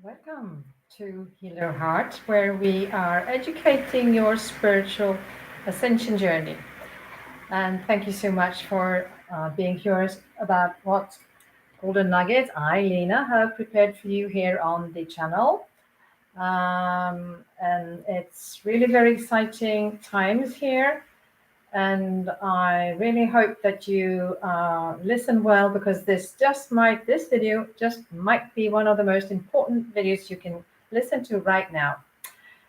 Welcome to Heal Your Heart, where we are educating your spiritual ascension journey. And thank you so much for being curious about what golden nuggets I, Lena, have prepared for you here on the channel. And it's really very exciting times here. And I really hope that you listen well, because this video just might be one of the most important videos you can listen to right now.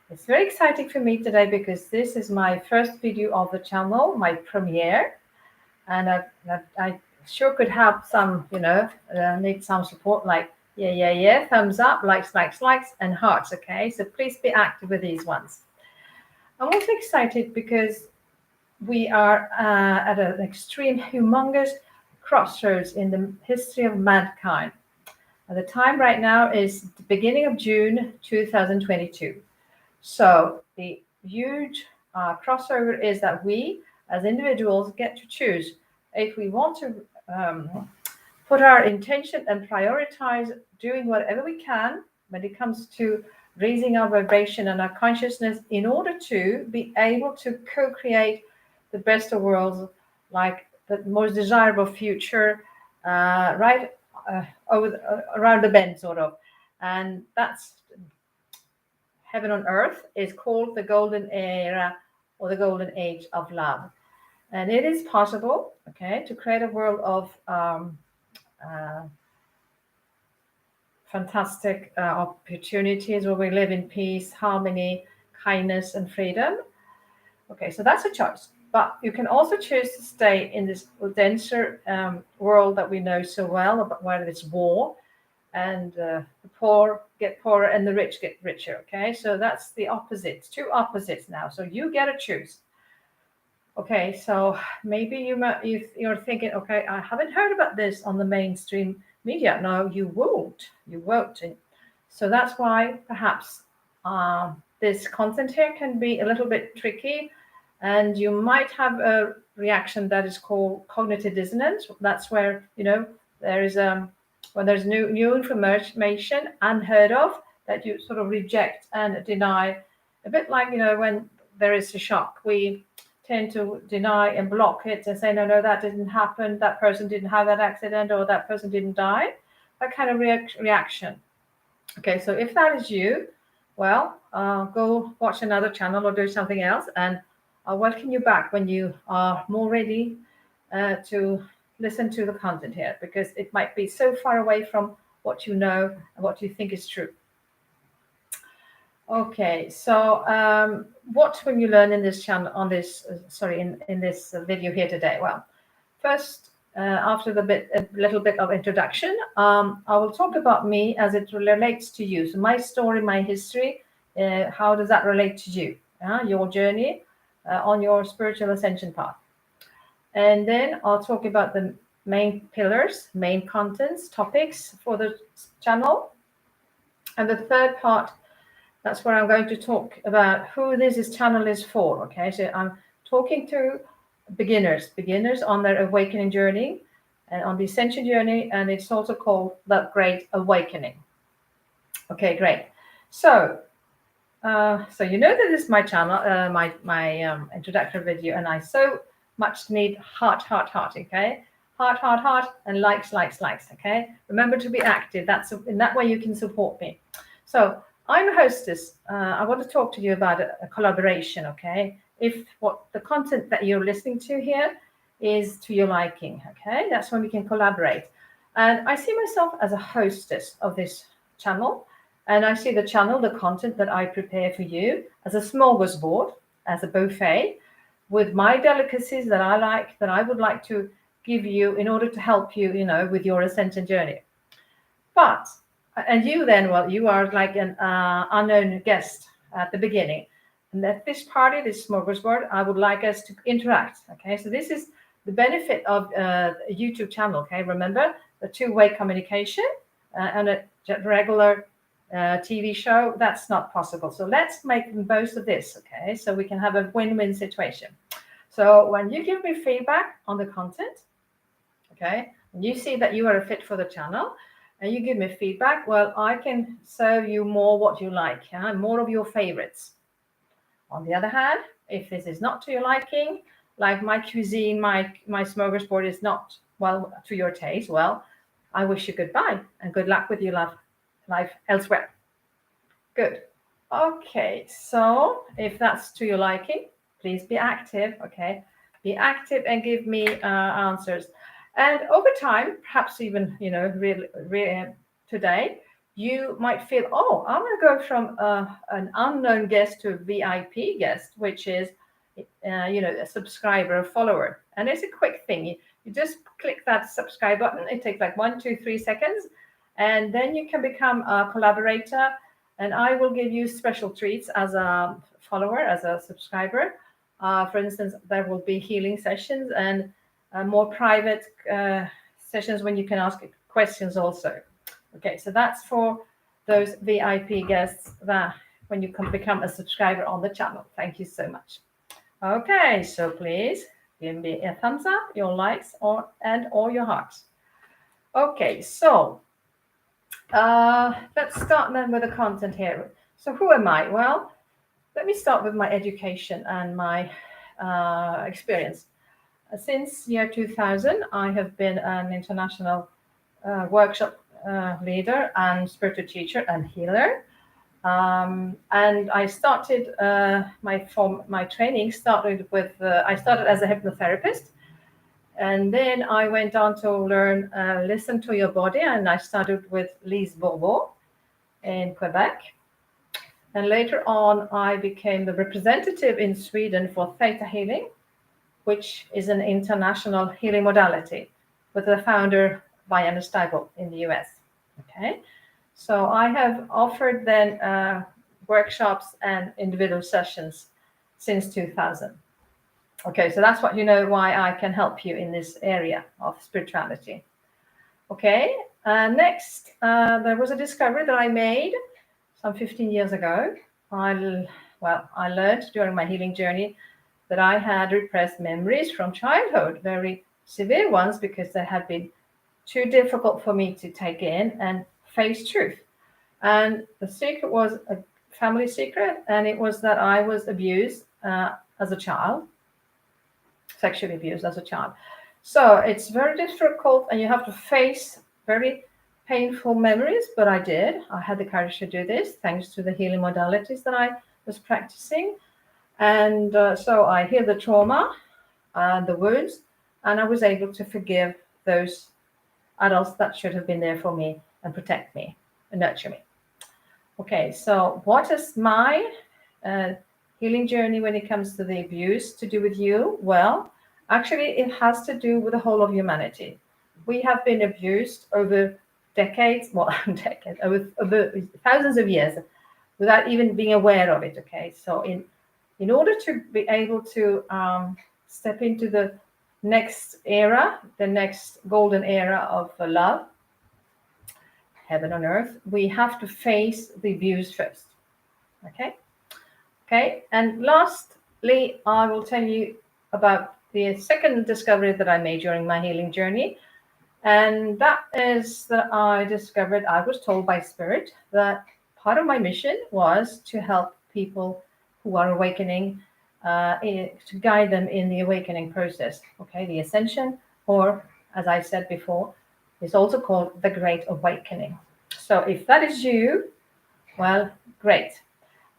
It's very exciting for me today because this is my first video of the channel, my premiere, and I sure could have some, need some support, like yeah, thumbs up, likes, and hearts. Okay, so please be active with these ones. I'm also excited because we are at an extreme, humongous crossroads in the history of mankind. And the time right now is the beginning of June 2022. So the huge crossover is that we, as individuals, get to choose if we want to put our intention and prioritize doing whatever we can when it comes to raising our vibration and our consciousness in order to be able to co-create the best of worlds, like the most desirable future, right around the bend, sort of. And that's heaven on earth is called the golden era or the golden age of love. And it is possible, okay, to create a world of fantastic opportunities where we live in peace, harmony, kindness, and freedom. Okay, so that's a choice. But you can also choose to stay in this denser world that we know so well, about where there's war, and the poor get poorer and the rich get richer. Okay, so that's the opposites, two opposites now. So you get to choose. Okay, so maybe you're thinking, okay, I haven't heard about this on the mainstream media. No, you won't. You won't. And so that's why perhaps this content here can be a little bit tricky, and you might have a reaction that is called cognitive dissonance. That's where there is when there's new information unheard of, that you sort of reject and deny, a bit like when there is a shock, we tend to deny and block it and say, no, that didn't happen, that person didn't have that accident, or that person didn't die. That kind of reaction. Okay, so if that is you, well, go watch another channel or do something else, and I'll welcome you back when you are more ready to listen to the content here, because it might be so far away from what you know and what you think is true. Okay, so what will you learn in this channel, on this, in this video here today? Well, first, after a little bit of introduction, I will talk about me as it relates to you. So my story, my history, how does that relate to you? Your journey on your spiritual ascension path. And then I'll talk about the main pillars, main contents, topics for the channel. And the third part, that's where I'm going to talk about who this channel is for. Okay, so I'm talking to beginners on their awakening journey and on the ascension journey, and it's also called the Great Awakening. Okay, great. So you know that this is my channel, my introductory video, and I so much need heart. Okay, heart, and likes. Okay, remember to be active. That's in that way you can support me. So I'm a hostess. I want to talk to you about a collaboration, okay? If what the content that you're listening to here is to your liking, okay? That's when we can collaborate. And I see myself as a hostess of this channel. And I see the channel, the content that I prepare for you, as a smorgasbord, as a buffet, with my delicacies that I like, that I would like to give you in order to help you, with your ascension journey. But and you then, well, you are like an unknown guest at the beginning. And at this party, this smorgasbord, I would like us to interact. Okay, so this is the benefit of a YouTube channel. Okay, remember the two-way communication and a regular TV show, that's not possible. So let's make the most of this. Okay, so we can have a win-win situation. So when you give me feedback on the content, okay, and you see that you are a fit for the channel, and you give me feedback, well, I can serve you more what you like, more of your favorites. On the other hand, if this is not to your liking, like my cuisine, my smorgasbord is not well to your taste, well, I wish you goodbye and good luck with your life elsewhere. Good. Okay, so if that's to your liking, please be active. Okay, be active and give me answers. And over time, perhaps even really today, you might feel, oh, I'm going to go from an unknown guest to a VIP guest, which is a subscriber, a follower. And it's a quick thing. You just click that subscribe button. It takes like 1, 2, 3 seconds, and then you can become a collaborator. And I will give you special treats as a follower, as a subscriber. For instance, there will be healing sessions and more private sessions when you can ask questions also. Okay, so that's for those VIP guests that when you can become a subscriber on the channel. Thank you so much. Okay, so please give me a thumbs up, your likes, or your hearts. Okay, so let's start then with the content here. So who am I? Well, let me start with my education and my experience. Since year 2000, I have been an international workshop leader and spiritual teacher and healer. And I started my training started with I started as a hypnotherapist, and then I went on to learn listen to your body, and I started with Lise Bourbeau in Quebec. And later on, I became the representative in Sweden for Theta Healing, which is an international healing modality, with the founder Diana Steibel in the US. Okay, so I have offered then workshops and individual sessions since 2000. Okay, so that's what why I can help you in this area of spirituality. Okay, next, there was a discovery that I made some 15 years ago. I learned during my healing journey that I had repressed memories from childhood, very severe ones, because they had been too difficult for me to take in and face truth. And the secret was a family secret, and it was that I was abused as a child, sexually abused as a child. So it's very difficult, and you have to face very painful memories, but I did. I had the courage to do this thanks to the healing modalities that I was practicing. And so I healed the trauma and the wounds, and I was able to forgive those adults that should have been there for me and protect me and nurture me. Okay, so what is my healing journey when it comes to the abuse to do with you? Well, actually, it has to do with the whole of humanity. We have been abused over decades, over thousands of years without even being aware of it. Okay, so in order to be able to step into the next era, the next golden era of love, heaven on earth, we have to face the abuse first. Okay. And lastly, I will tell you about the second discovery that I made during my healing journey. And that is that I discovered, I was told by Spirit that part of my mission was to help people who are awakening, to guide them in the awakening process. Okay, the ascension, or as I said before, is also called the Great Awakening. So if that is you, well, great.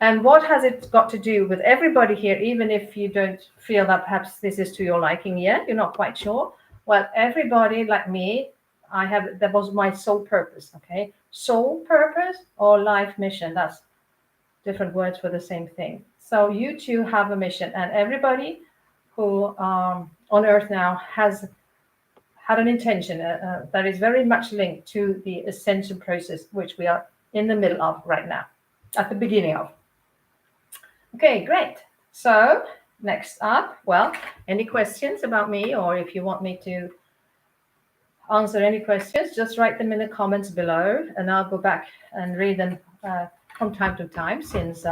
And what has it got to do with everybody here, even if you don't feel that perhaps this is to your liking yet, you're not quite sure? Well, everybody like me, that was my soul purpose, okay? Soul purpose or life mission, that's different words for the same thing. So you too have a mission, and everybody who on earth now has had an intention that is very much linked to the ascension process, which we are in the middle of right now, at the beginning of. Okay, great. So next up, well, any questions about me, or if you want me to answer any questions, just write them in the comments below, and I'll go back and read them from time to time, since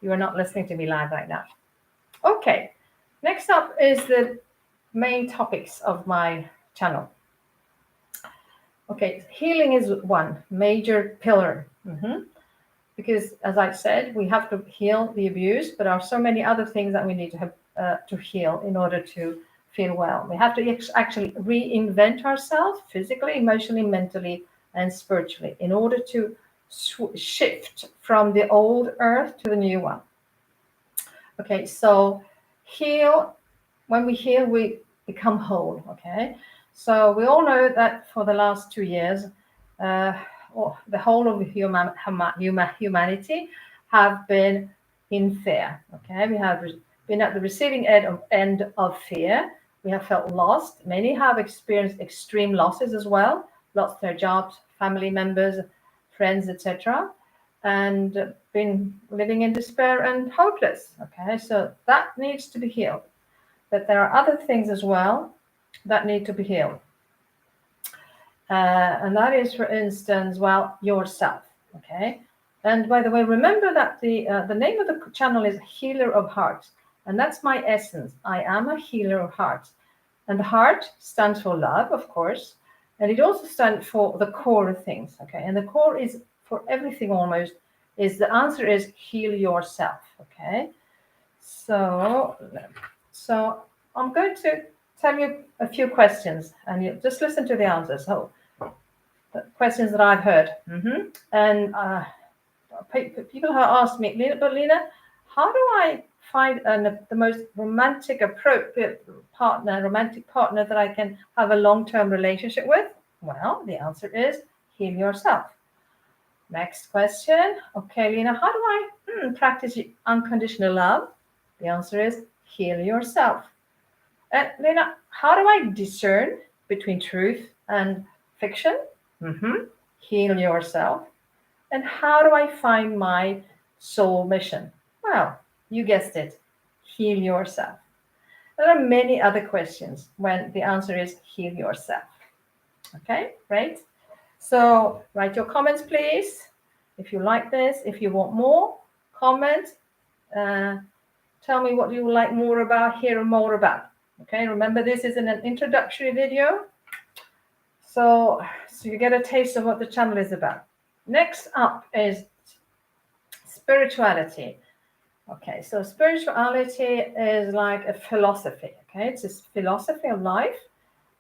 you are not listening to me live right now. Okay, next up is the main topics of my channel. Okay, healing is one major pillar. Because, as I said, we have to heal the abuse, but there are so many other things that we need to have to heal in order to feel well. We have to actually reinvent ourselves physically, emotionally, mentally, and spiritually in order to shift from the old earth to the new one. Okay, so heal. When we heal, we become whole. Okay, so we all know that for the last 2 years, the whole of humanity have been in fear. Okay, we have been at the receiving end of fear. We have felt lost. Many have experienced extreme losses as well, lost their jobs, family members, friends, etc., and been living in despair and hopeless. Okay, so that needs to be healed. But there are other things as well that need to be healed. And that is, for instance, well, yourself. Okay. And by the way, remember that the name of the channel is Healer of Hearts. And that's my essence. I am a healer of hearts. And the heart stands for love, of course. And it also stands for the core of things. Okay. And the core is for everything almost is the answer is heal yourself. Okay. So I'm going to tell you a few questions and you just listen to the answers. So the questions that I've heard. And people have asked me, Lena, how do I find the most appropriate romantic partner that I can have a long-term relationship with? Well, the answer is heal yourself. Next question. Okay, Lena, how do I practice unconditional love? The answer is heal yourself. And Lena, how do I discern between truth and fiction? Heal yourself. And how do I find my soul mission? Well, you guessed it, heal yourself. There are many other questions when the answer is heal yourself. Okay, great. So write your comments, please. If you like this, if you want more, comment. Tell me what you would like more about, hear more about. Okay, remember this is an introductory video. So you get a taste of what the channel is about. Next up is spirituality. Okay, so spirituality is like a philosophy. Okay, it's a philosophy of life.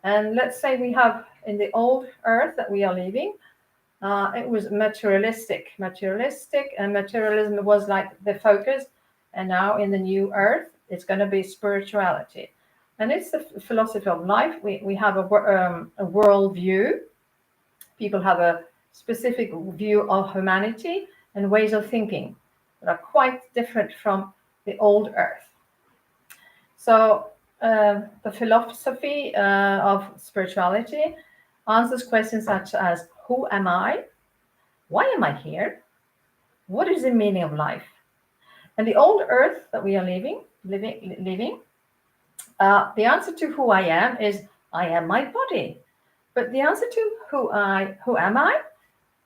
And let's say we have in the old earth that we are leaving, it was materialistic, and materialism was like the focus. And now in the new earth, it's going to be spirituality. And it's the philosophy of life. We have a world view. People have a specific view of humanity and ways of thinking that are quite different from the old earth. So the philosophy of spirituality answers questions such as, who am I? Why am I here? What is the meaning of life? And the old earth that we are living, the answer to who I am is, I am my body. But the answer to who am I,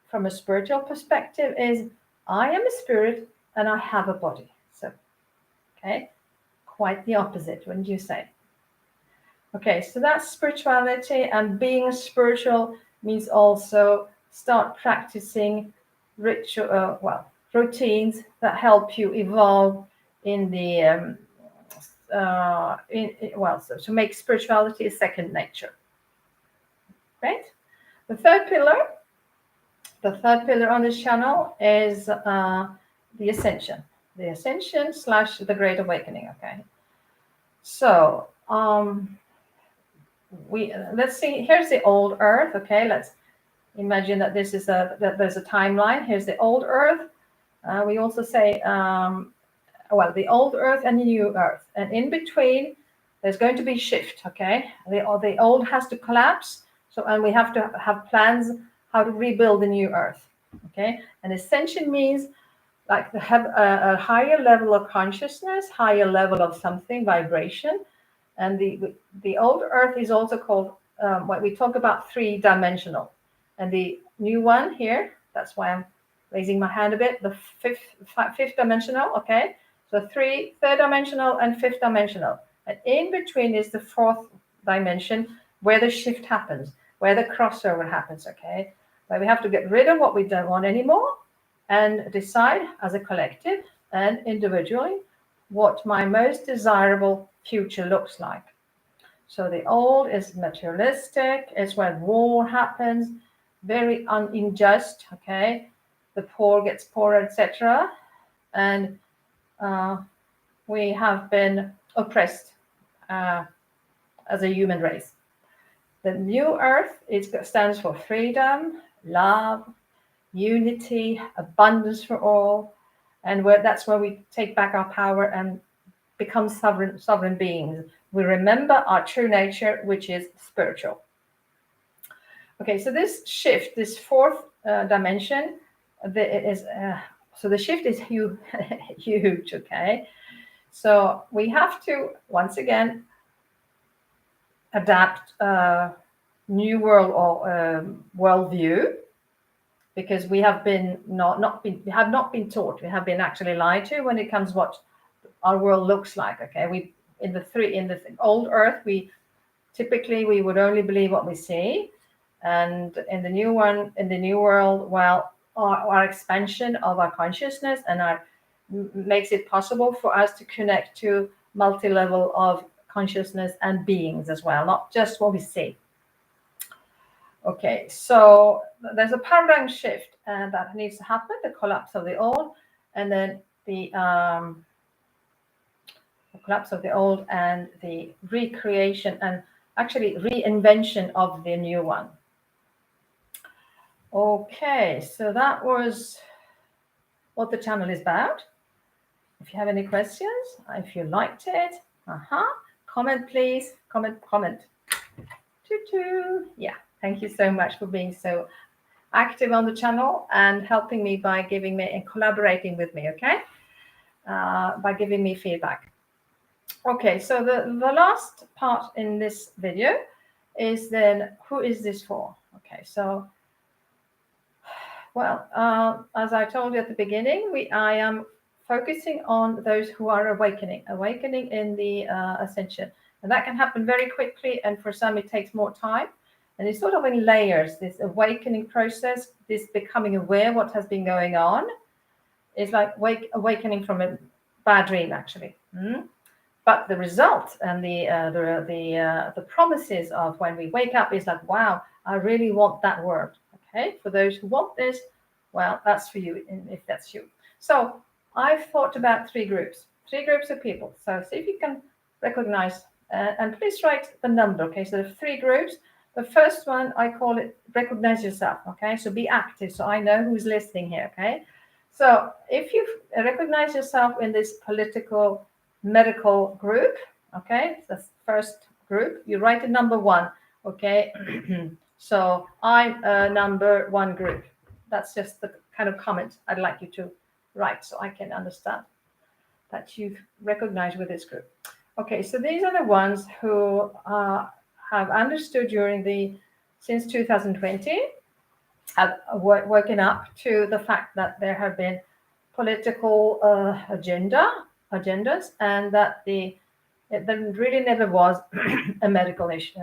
from a spiritual perspective, is I am a spirit and I have a body. So, okay, quite the opposite, wouldn't you say? Okay, so that's spirituality, and being spiritual means also start practicing routines that help you evolve in the to make spirituality a second nature. Right? The third pillar on this channel is the ascension. The ascension / the Great Awakening. Okay. So let's see. Here's the old Earth. Okay. Let's imagine that there's a timeline. Here's the old Earth. We also say the old Earth and the new Earth, and in between there's going to be shift. Okay. The old has to collapse. And we have to have plans how to rebuild the new Earth. Okay. And ascension means like to have a higher level of consciousness, higher level of something, vibration. And the old Earth is also called what we talk about 3-dimensional. And the new one here, that's why I'm raising my hand a bit, the fifth dimensional. Okay. So third dimensional and fifth dimensional. And in between is the fourth dimension where the shift happens. where the crossover happens, okay? Where we have to get rid of what we don't want anymore and decide as a collective and individually what my most desirable future looks like. So the old is materialistic, it's where war happens, very unjust, okay? The poor gets poorer, etc. And we have been oppressed as a human race. The new earth stands for freedom, love, unity, abundance for all, and that's where we take back our power and become sovereign beings. We remember our true nature, which is spiritual. Okay, so this shift, this fourth dimension, so the shift is huge. Okay, so we have to once again adapt new world or worldview, because we have been we have not been taught. We have been actually lied to when it comes what our world looks like. Okay, in the old earth, we would only believe what we see, and in the new world, well, our expansion of our consciousness and makes it possible for us to connect to multi-level of consciousness and beings as well, not just what we see. Okay, so there's a paradigm shift that needs to happen, the collapse of the old, and then the collapse of the old and the recreation and actually reinvention of the new one. Okay, so that was what the channel is about. If you have any questions, if you liked it, comment please, comment. Yeah, thank you so much for being so active on the channel and helping me by giving me and collaborating with me, okay? By giving me feedback. Okay, so the last part in this video is then, who is this for? Okay, so, well, as I told you at the beginning, I am focusing on those who are awakening in the ascension. And that can happen very quickly, and for some it takes more time. And it's sort of in layers, this awakening process, this becoming aware what has been going on. It's like awakening from a bad dream, actually. But the result and the promises of when we wake up is like, wow, I really want that word. Okay, for those who want this, well, that's for you, if that's you. So I've thought about three groups of people. So see if you can recognize, and please write the number. Okay, so there are three groups. The first one, I call it recognize yourself. Okay, so be active, so I know who's listening here. Okay, so if you recognize yourself in this political medical group, okay, the first group, you write the number 1. Okay, so I'm number 1 group. That's just the kind of comment I'd like you to write, so I can understand that you recognize with this group. Okay, so these are the ones who have understood since 2020, have woken up to the fact that there have been political agendas, and that there really never was a medical issue.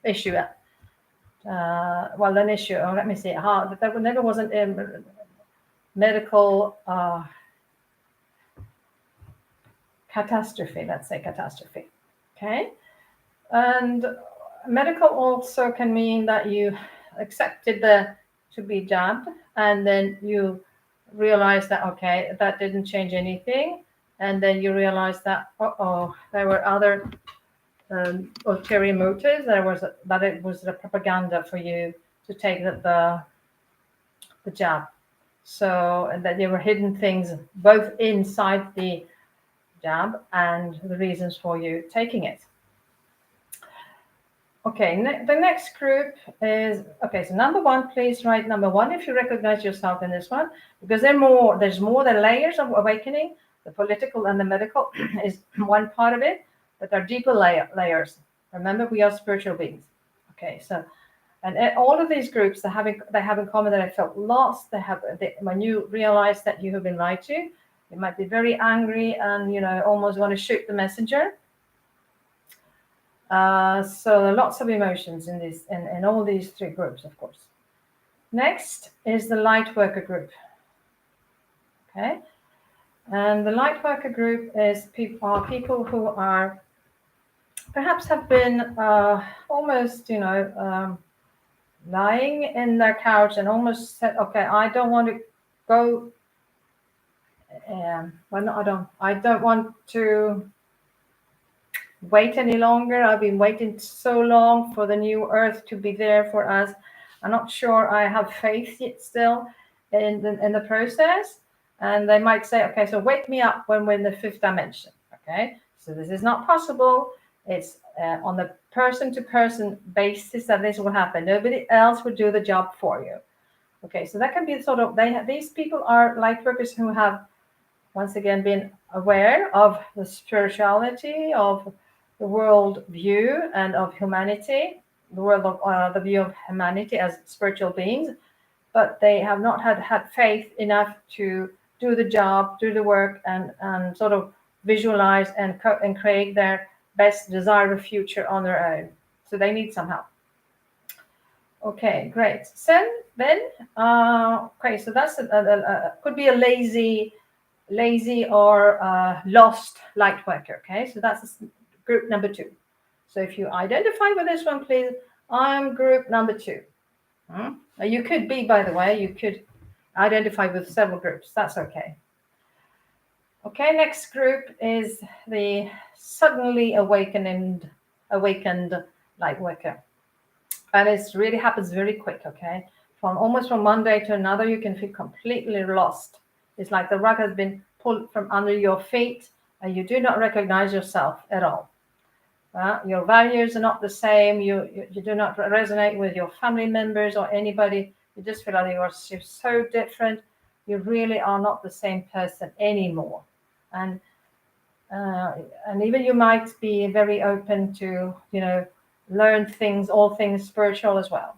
Issue. An issue. Oh, let me see. That there never was a medical catastrophe. Let's say catastrophe. Okay, and medical also can mean that you accepted to be jabbed, and then you realize that, okay, that didn't change anything, and then you realize that there were other ulterior motives. That it was the propaganda for you to take the jab. So, and that there were hidden things both inside the jab and the reasons for you taking it. Okay, the next group is, okay, so number 1, please write number 1 if you recognize yourself in this one, because there's more than layers of awakening. The political and the medical is one part of it, but there are deeper layers. Remember, we are spiritual beings. Okay, so, and all of these groups, they have in common that I felt lost. When you realize that you have been lied to, you might be very angry and, almost want to shoot the messenger. So lots of emotions in this, in all these three groups, of course. Next is the light worker group. Okay, and the light worker group is people who are perhaps have been almost, lying in their couch and almost said, okay, I don't want to go. Well, no, I don't want to wait any longer. I've been waiting so long for the new earth to be there for us. I'm not sure I have faith yet still in the process. And they might say, okay, so wake me up when we're in the fifth dimension. Okay, so this is not possible. It's on the person-to-person basis that this will happen. Nobody else will do the job for you. Okay, so that can be sort of, these people are light workers who have once again been aware of the spirituality, of the world view, and of humanity, the world of the view of humanity as spiritual beings, but they have not had faith enough to do the job, do the work, and sort of visualize and create their best desirable future on their own. So they need some help. Okay, great. So then, okay, so that's could be a lazy or lost light worker. Okay, so that's group number 2. So if you identify with this one, please, I'm group number 2. You could be, by the way, you could identify with several groups. That's okay. Okay, next group is the suddenly awakened light worker. And it really happens very quick, okay? From one day to another, you can feel completely lost. It's like the rug has been pulled from under your feet and you do not recognize yourself at all. Your values are not the same. You do not resonate with your family members or anybody. You just feel like you're so different. You really are not the same person anymore. And even you might be very open to, learn things, all things spiritual as well.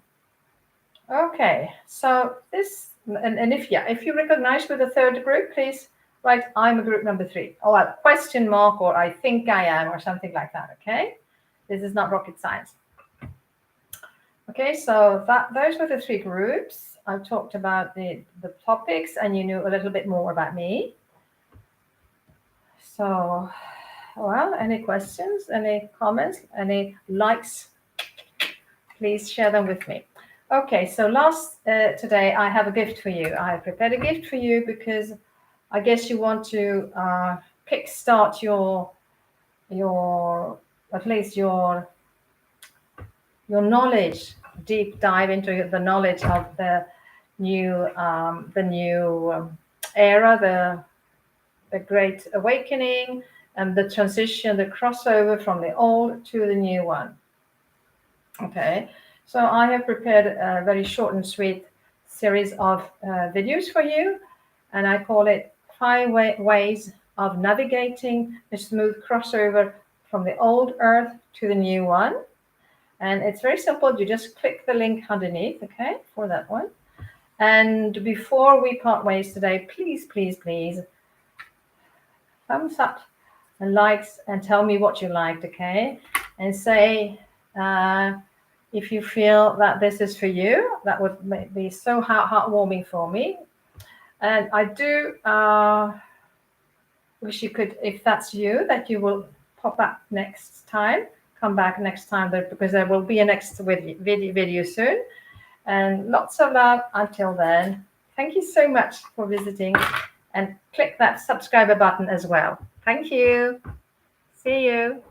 Okay, so this, and if you recognize with the third group, please write, I'm a group number 3, or a question mark, or I think I am, or something like that, okay? This is not rocket science. Okay, so those were the 3 groups. I've talked about the topics, and you knew a little bit more about me. So, well, any questions, any comments, any likes? Please share them with me. Okay, so today I have a gift for you. I have prepared a gift for you because I guess you want to kickstart your at least your knowledge, deep dive into the knowledge of the new era, the Great Awakening, and the transition, the crossover from the old to the new one. Okay, so I have prepared a very short and sweet series of videos for you, and I call it 5 ways of navigating a smooth crossover from the old Earth to the new one. And it's very simple. You just click the link underneath, okay, for that one. And before we part ways today, please, please, please, thumbs up and likes, and tell me what you liked, okay? And say, if you feel that this is for you, that would be so heartwarming for me. And I do wish you could, if that's you, that you will pop back next time, come back next time, because there will be a next video soon. And lots of love until then. Thank you so much for visiting, and click that subscriber button as well. Thank you. See you.